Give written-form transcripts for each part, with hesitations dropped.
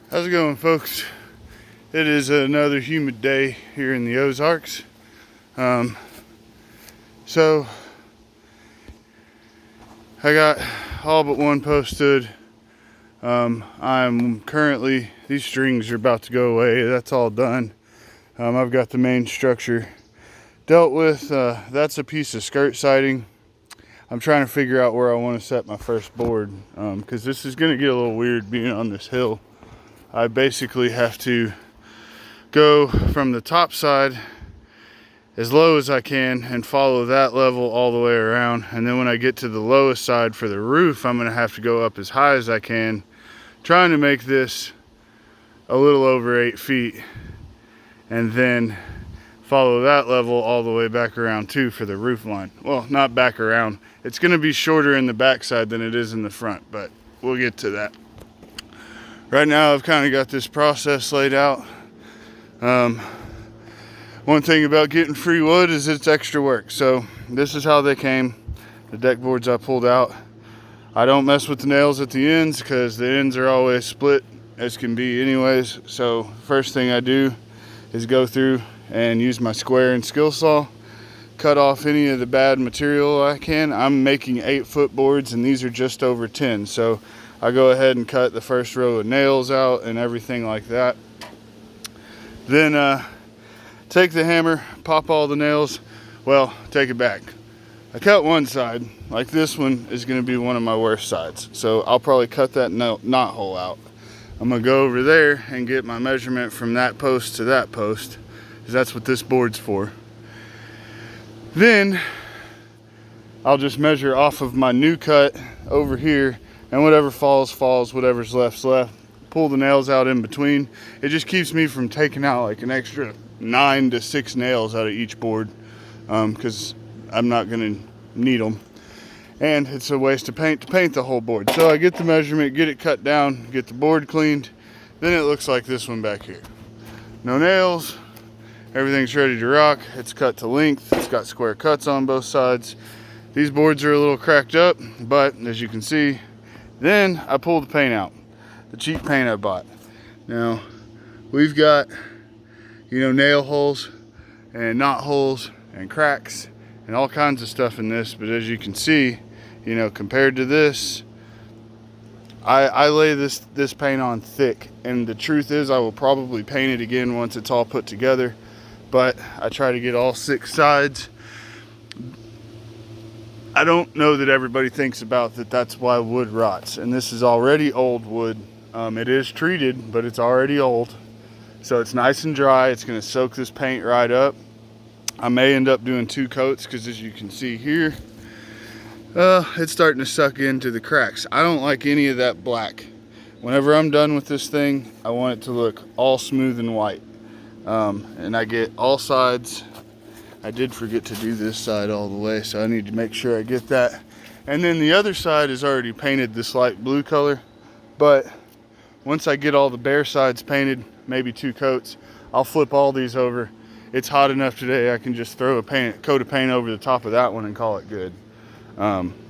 How's it going, folks? It is another humid day here in the Ozarks. So I got all but one post stood. I'm currently, these strings are about to go away. That's all done. I've got the main structure dealt with. That's a piece of skirt siding. I'm trying to figure out where I want to set my first board, because this is going to get a little weird being on this hill. I basically have to go from the top side as low as I can and follow that level all the way around. And then when I get to the lowest side for the roof, I'm going to have to go up as high as I can, trying to make this a little over 8 feet, and then follow that level all the way back around too for the roof line. Well, not back around. It's going to be shorter in the backside than it is in the front, but we'll get to that. Right now I've kind of got this process laid out. One thing about getting free wood is it's extra work. So this is how they came, the deck boards I pulled out. I don't mess with the nails at the ends because the ends are always split as can be anyways. So first thing I do is go through and use my square and skill saw, cut off any of the bad material I can. I'm making 8-foot boards and these are just over 10. So I go ahead and cut the first row of nails out and everything like that. Then take the hammer, pop all the nails. Well, take it back. I cut one side, like this one is going to be one of my worst sides. So I'll probably cut that knot hole out. I'm going to go over there and get my measurement from that post to that post, because that's what this board's for. Then I'll just measure off of my new cut over here, and whatever falls, whatever's left's left. Pull the nails out in between. It just keeps me from taking out like an extra 9 to 6 nails out of each board, because I'm not gonna need them. And it's a waste of paint to paint the whole board. So I get the measurement, get it cut down, get the board cleaned. Then it looks like this one back here. No nails, everything's ready to rock. It's cut to length, it's got square cuts on both sides. These boards are a little cracked up, but as you can see, then I pull the paint out, the cheap paint I bought. Now, we've got, nail holes and knot holes and cracks and all kinds of stuff in this, but as you can see, compared to this, I lay this paint on thick, and the truth is I will probably paint it again once it's all put together, but I try to get all 6 sides. I don't know that everybody thinks about that. That's why wood rots, and this is already old wood. It is treated, but it's already old, so it's nice and dry. It's going to soak this paint right up. I may end up doing 2 coats because, as you can see here, it's starting to suck into the cracks. I don't like any of that black. Whenever I'm done with this thing, I want it to look all smooth and white, and I get all sides. I did forget to do this side all the way, so I need to make sure I get that. And then the other side is already painted this light blue color, but once I get all the bare sides painted, maybe 2 coats, I'll flip all these over. It's hot enough today, I can just throw a coat of paint over the top of that one and call it good.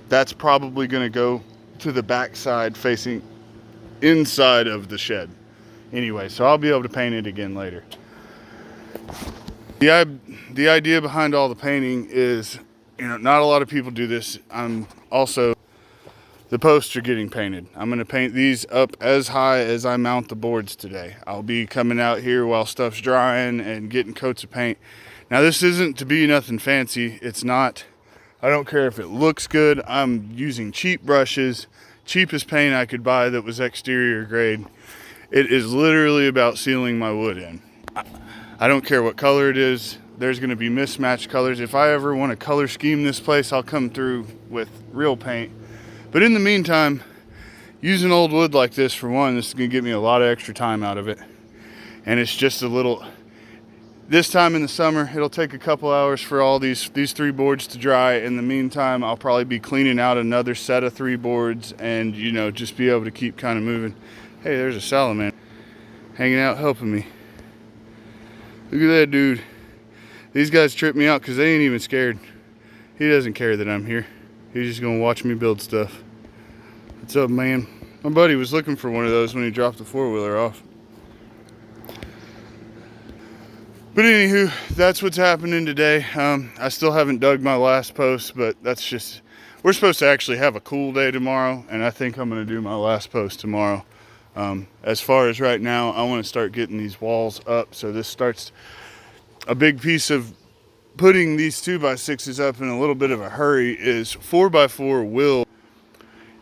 That's probably going to go to the back side facing inside of the shed. Anyway, so I'll be able to paint it again later. The idea behind all the painting is, not a lot of people do this. The posts are getting painted. I'm going to paint these up as high as I mount the boards today. I'll be coming out here while stuff's drying and getting coats of paint. Now, this isn't to be nothing fancy. It's not. I don't care if it looks good. I'm using cheap brushes, cheapest paint I could buy that was exterior grade. It is literally about sealing my wood in. I don't care what color it is. There's going to be mismatched colors. If I ever want to color scheme this place, I'll come through with real paint. But in the meantime, using old wood like this, for one, this is going to get me a lot of extra time out of it. And it's just a little, this time in the summer, it'll take a couple hours for all these 3 boards to dry. In the meantime, I'll probably be cleaning out another set of 3 boards and, just be able to keep kind of moving. Hey, there's a salamander hanging out helping me. Look at that dude. These guys trip me out because they ain't even scared. He doesn't care that I'm here. He's just gonna watch me build stuff. What's up, man? My buddy was looking for one of those when he dropped the four-wheeler off. But anywho, that's what's happening today. I still haven't dug my last post, but that's just, we're supposed to actually have a cool day tomorrow, and I think I'm gonna do my last post tomorrow. As far as right now, I wanna start getting these walls up, so this starts a big piece of putting these 2x6s up in a little bit of a hurry is 4x4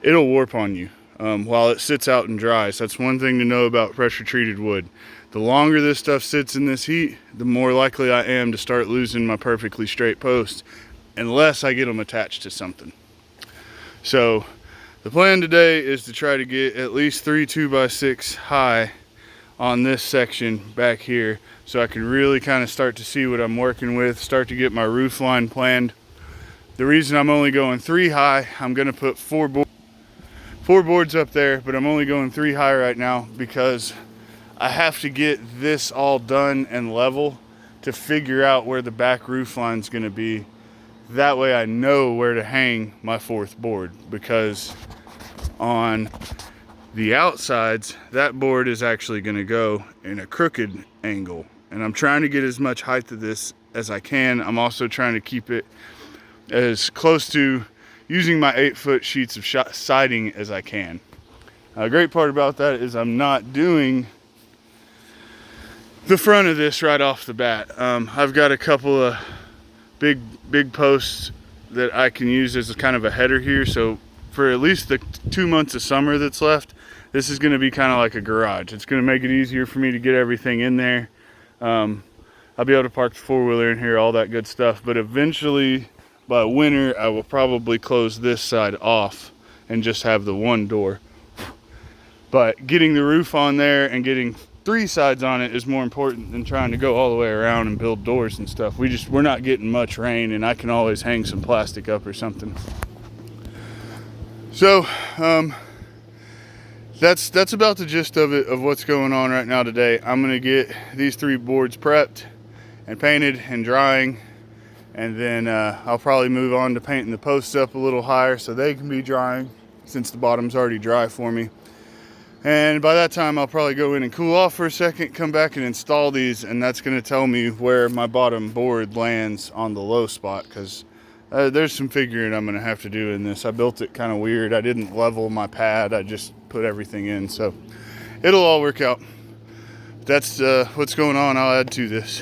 it'll warp on you while it sits out and dries. That's one thing to know about pressure treated wood. The longer this stuff sits in this heat, the more likely I am to start losing my perfectly straight posts unless I get them attached to something. So the plan today is to try to get at least 3 2x6 high on this section back here, so I can really kind of start to see what I'm working with, start to get my roof line planned. The reason I'm only going 3 high, I'm gonna put four boards up there, but I'm only going 3 high right now because I have to get this all done and level to figure out where the back roof line's gonna be. That way I know where to hang my 4th board, because on the outsides, that board is actually gonna go in a crooked angle. And I'm trying to get as much height to this as I can. I'm also trying to keep it as close to using my 8-foot sheets of siding as I can. A great part about that is I'm not doing the front of this right off the bat. I've got a couple of big posts that I can use as a kind of a header here. So for at least the 2 months of summer that's left, this is gonna be kind of like a garage. It's gonna make it easier for me to get everything in there. I'll be able to park the four-wheeler in here, all that good stuff. But eventually, by winter, I will probably close this side off and just have the one door. But getting the roof on there and getting 3 sides on it is more important than trying to go all the way around and build doors and stuff. We're not getting much rain, and I can always hang some plastic up or something. So that's about the gist of it, of what's going on right now today. I'm gonna get these 3 boards prepped and painted and drying, and then I'll probably move on to painting the posts up a little higher so they can be drying, since the bottom's already dry for me. And by that time, I'll probably go in and cool off for a second, come back and install these, and that's gonna tell me where my bottom board lands on the low spot, because there's some figuring I'm gonna have to do in this. I built it kind of weird. I didn't level my pad, I just put everything in, so it'll all work out. That's what's going on. I'll add to this.